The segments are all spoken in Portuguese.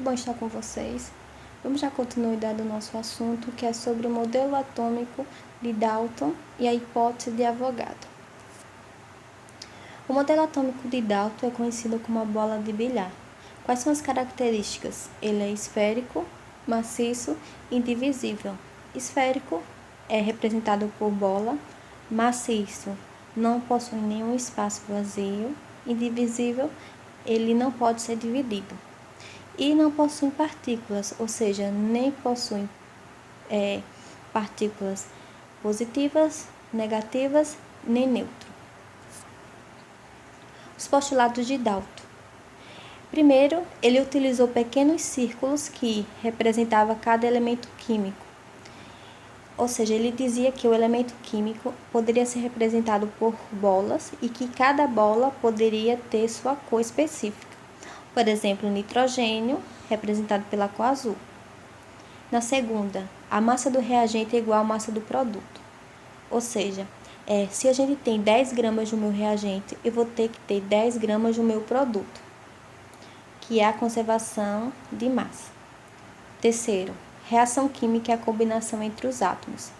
bom estar com vocês. Vamos dar continuidade ao nosso assunto, que é sobre o modelo atômico de Dalton e a hipótese de Avogadro. O modelo atômico de Dalton é conhecido como a bola de bilhar. Quais são as características? Ele é esférico, maciço e indivisível. Esférico é representado por bola, maciço não possui nenhum espaço vazio, indivisível, ele não pode ser dividido. E não possui partículas, ou seja, nem possui partículas positivas, negativas, nem neutro. Os postulados de Dalton. Primeiro, ele utilizou pequenos círculos que representavam cada elemento químico. Ou seja, ele dizia que o elemento químico poderia ser representado por bolas e que cada bola poderia ter sua cor específica. Por exemplo, o nitrogênio, representado pela cor azul. Na segunda, a massa do reagente é igual à massa do produto. Ou seja, se a gente tem 10 gramas do meu reagente, eu vou ter que ter 10 gramas do meu produto, que é a conservação de massa. Terceiro, reação química é a combinação entre os átomos.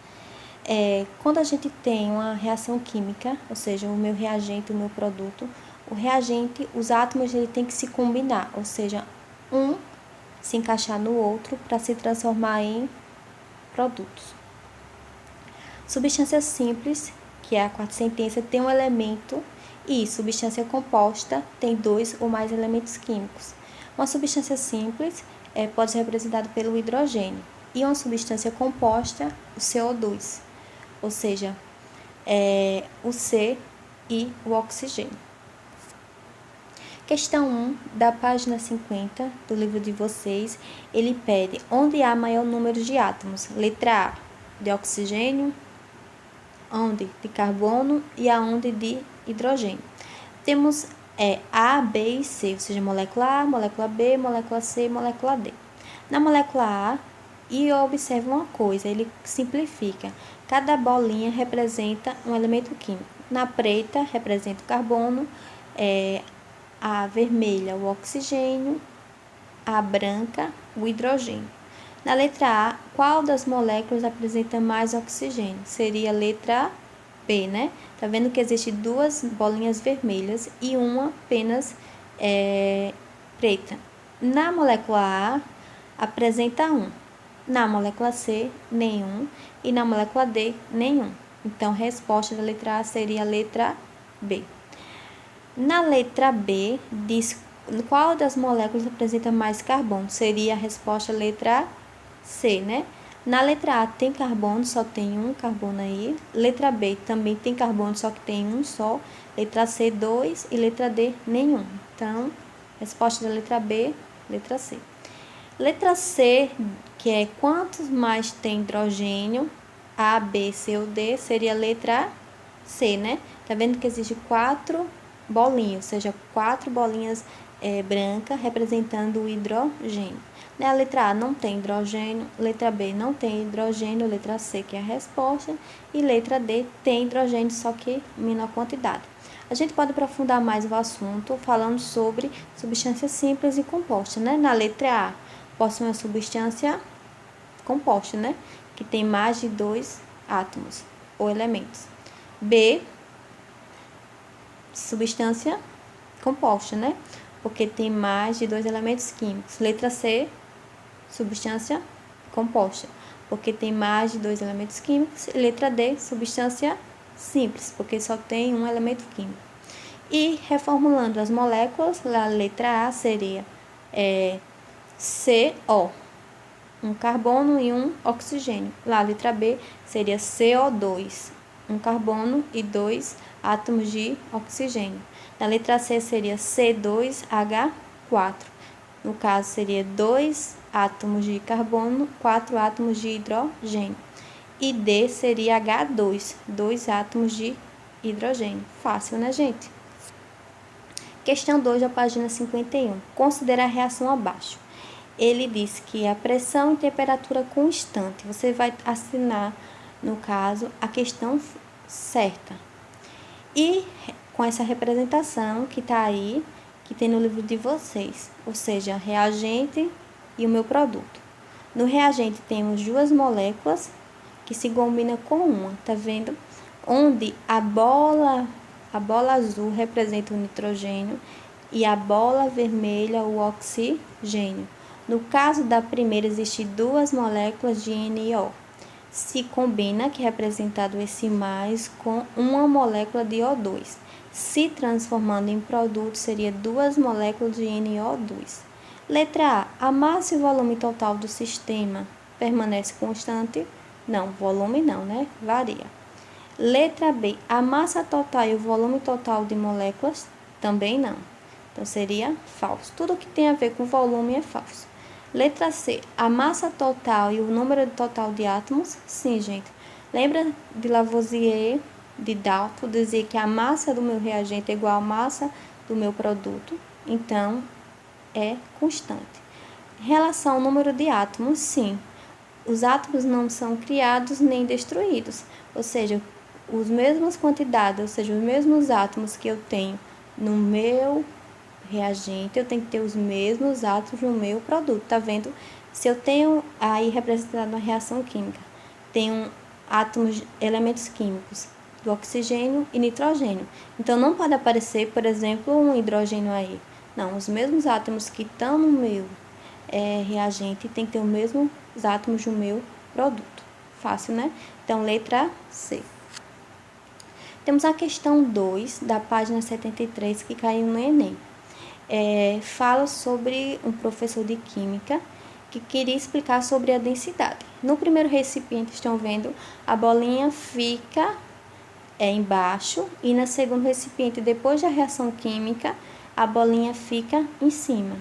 Quando a gente tem uma reação química, ou seja, o meu reagente, o meu produto, o reagente, os átomos ele tem que se combinar, ou seja, um se encaixar no outro para se transformar em produtos. Substância simples, que é a quarta sentença, tem um elemento e substância composta tem 2 ou mais elementos químicos. Uma substância simples pode ser representada pelo hidrogênio e uma substância composta, o CO2, ou seja, o C e o oxigênio. Questão 1, da página 50 do livro de vocês, ele pede onde há maior número de átomos. Letra A, de oxigênio, onde de carbono e aonde de hidrogênio. Temos A, B e C, ou seja, molécula A, molécula B, molécula C e molécula D. Na molécula A, e observa uma coisa, ele simplifica. Cada bolinha representa um elemento químico. Na preta, representa o carbono, a vermelha, o oxigênio, a branca, o hidrogênio. Na letra A, qual das moléculas apresenta mais oxigênio? Seria a letra B, né? Tá vendo que existe 2 bolinhas vermelhas e uma apenas preta. Na molécula A, apresenta 1. Na molécula C, nenhum. E na molécula D, nenhum. Então, a resposta da letra A seria a letra B. Na letra B, diz qual das moléculas apresenta mais carbono? Seria a resposta letra C, né? Na letra A tem carbono, só tem um carbono aí. Letra B também tem carbono, só que tem um só. Letra C, 2 e letra D, nenhum. Então, resposta da letra B, letra C. Letra C, que é quantos mais tem hidrogênio, A, B, C ou D, seria a letra C, né? Tá vendo que existe 4 bolinhas, ou seja, 4 bolinhas brancas representando o hidrogênio. A letra A não tem hidrogênio, letra B não tem hidrogênio, letra C que é a resposta, e letra D tem hidrogênio, só que em menor quantidade. A gente pode aprofundar mais o assunto falando sobre substâncias simples e compostas, né? Na letra A, possui uma substância composta, né? Que tem mais de 2 átomos ou elementos. B, substância composta, né? Porque tem mais de 2 elementos químicos. Letra C, substância composta, porque tem mais de 2 elementos químicos. E letra D, substância simples, porque só tem um elemento químico. E reformulando as moléculas, a letra A seria CO, um carbono e um oxigênio. Lá a letra B seria CO2, um carbono e 2 átomos de oxigênio. Na letra C seria C2H4. No caso, seria 2 átomos de carbono, 4 átomos de hidrogênio. E D seria H2, 2 átomos de hidrogênio. Fácil, né, gente? Questão 2 da página 51. Considera a reação abaixo. Ele diz que a pressão e temperatura constante. Você vai assinar, no caso, a questão certa. E com essa representação que está aí, que tem no livro de vocês. Ou seja, reagente e o meu produto. No reagente temos duas moléculas que se combinam com uma, tá vendo? Onde a bola azul representa o nitrogênio e a bola vermelha o oxigênio. No caso da primeira, existem duas moléculas de NO. Se combina, que é representado esse mais, com uma molécula de O2. Se transformando em produto, seria duas moléculas de NO2. Letra A. A massa e o volume total do sistema permanece constante? Não, volume não, né? Varia. Letra B. A massa total e o volume total de moléculas? Também não. Então, seria falso. Tudo que tem a ver com volume é falso. Letra C. A massa total e o número total de átomos? Sim, gente. Lembra de Lavoisier, de Dalton, dizer que a massa do meu reagente é igual à massa do meu produto? Então, é constante. Em relação ao número de átomos, sim. Os átomos não são criados nem destruídos. Ou seja, as mesmas quantidades, ou seja, os mesmos átomos que eu tenho no meu reagente, eu tenho que ter os mesmos átomos no meu produto, tá vendo? Se eu tenho aí representado uma reação química, tenho átomos, elementos químicos do oxigênio e nitrogênio. Então, não pode aparecer, por exemplo, um hidrogênio aí. Não, os mesmos átomos que estão no meu reagente tem que ter os mesmos átomos no meu produto. Fácil, né? Então, letra C. Temos a questão 2, da página 73, que caiu no Enem. Fala sobre um professor de química que queria explicar sobre a densidade. No primeiro recipiente, estão vendo, a bolinha fica embaixo e no segundo recipiente, depois da reação química, a bolinha fica em cima.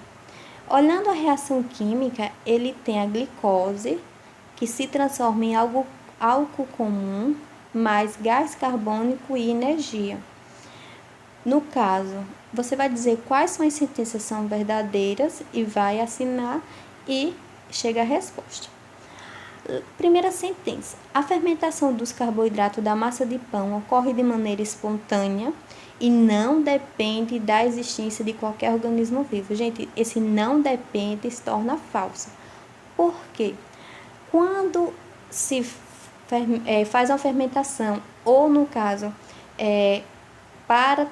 Olhando a reação química, ele tem a glicose, que se transforma em álcool comum, mais gás carbônico e energia. No caso, você vai dizer quais são as sentenças são verdadeiras e vai assinar e chega a resposta. Primeira sentença. A fermentação dos carboidratos da massa de pão ocorre de maneira espontânea e não depende da existência de qualquer organismo vivo. Gente, esse não depende se torna falso. Por quê? Quando se faz uma fermentação, ou no caso, para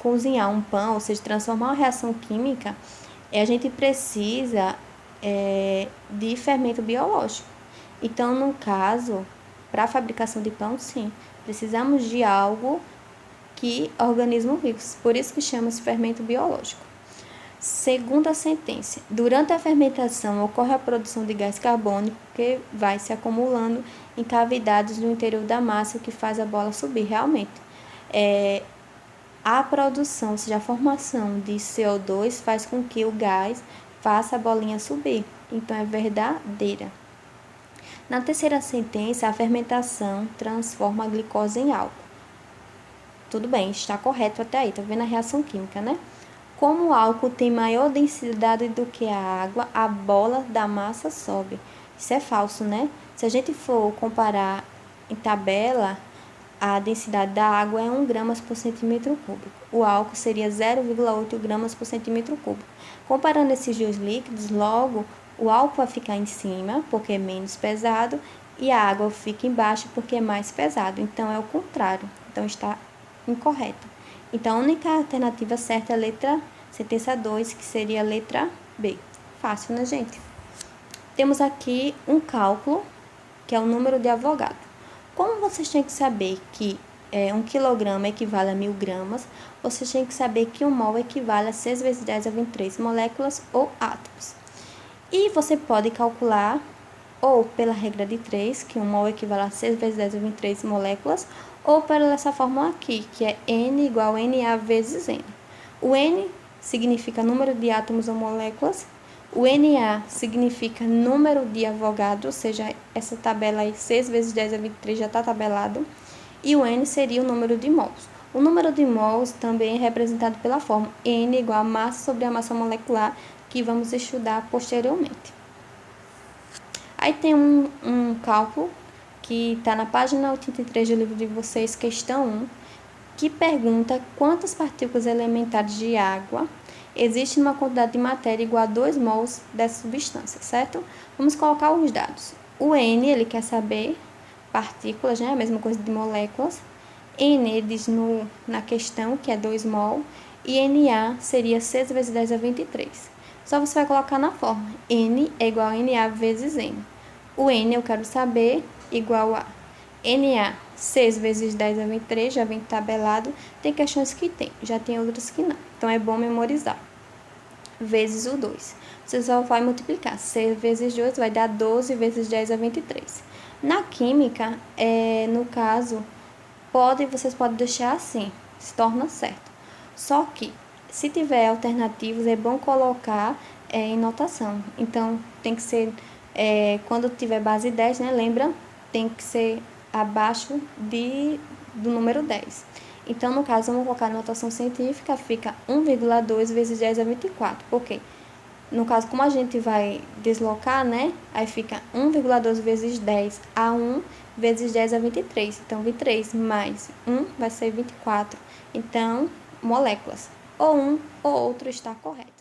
cozinhar um pão, ou seja, transformar uma reação química, a gente precisa de fermento biológico. Então, no caso, para a fabricação de pão, sim, precisamos de algo que organismos vivos, por isso que chama-se fermento biológico. Segunda sentença. Durante a fermentação, ocorre a produção de gás carbônico que vai se acumulando em cavidades no interior da massa, o que faz a bola subir. Realmente, a produção, ou seja, a formação de CO2 faz com que o gás faça a bolinha subir. Então, é verdadeira. Na terceira sentença, a fermentação transforma a glicose em álcool. Tudo bem, está correto até aí, tá vendo a reação química, né? Como o álcool tem maior densidade do que a água, a bola da massa sobe. Isso é falso, né? Se a gente for comparar em tabela, a densidade da água é 1 gramas por centímetro cúbico. O álcool seria 0,8 gramas por centímetro cúbico. Comparando esses dois líquidos, logo, o álcool vai ficar em cima, porque é menos pesado, e a água fica embaixo, porque é mais pesado. Então, é o contrário. Então, está incorreto. Então, a única alternativa certa é a letra sentença 2, que seria a letra B. Fácil, né, gente? Temos aqui um cálculo, que é o número de Avogadro. Como vocês têm que saber que 1 quilograma equivale a 1000 gramas, vocês têm que saber que 1 mol equivale a 6 vezes 10 a 23 moléculas ou átomos. E você pode calcular ou pela regra de 3, que 1 mol equivale a 6 vezes 10 a 23 moléculas, ou pela essa fórmula aqui, que é N igual a Na vezes N. O N significa número de átomos ou moléculas, o Na significa número de Avogadro, ou seja, essa tabela aí, 6 vezes 10 a 23 já está tabelado, e o N seria o número de mols. O número de mols também é representado pela fórmula N igual a massa sobre a massa molecular, que vamos estudar posteriormente. Aí tem um cálculo que está na página 83 do livro de vocês, questão 1, que pergunta quantas partículas elementares de água existe uma quantidade de matéria igual a 2 mols dessa substância, certo? Vamos colocar os dados. O N, ele quer saber partículas, né? A mesma coisa de moléculas. N, ele diz na questão, que é 2 mol. E Na seria 6 vezes 10 a 23. Só você vai colocar na forma. N é igual a Na vezes M. O N eu quero saber igual a Na 6 vezes 10 a 23, já vem tabelado. Tem questões que tem, já tem outras que não. Então, é bom memorizar. Vezes o 2. Você só vai multiplicar. 6 vezes 2 vai dar 12 vezes 10 a 23. Na química, no caso, vocês podem deixar assim, se torna certo. Só que, se tiver alternativas, é bom colocar em notação. Então, tem que ser, quando tiver base 10, né, lembra, tem que ser abaixo do número 10. Então, no caso, vamos colocar a notação científica, fica 1,2 vezes 10 a 24. Por quê? No caso, como a gente vai deslocar, né? Aí fica 1,2 vezes 10 a 1 vezes 10 a 23. Então, 23 mais 1 vai ser 24. Então, moléculas. Ou um ou outro está correto.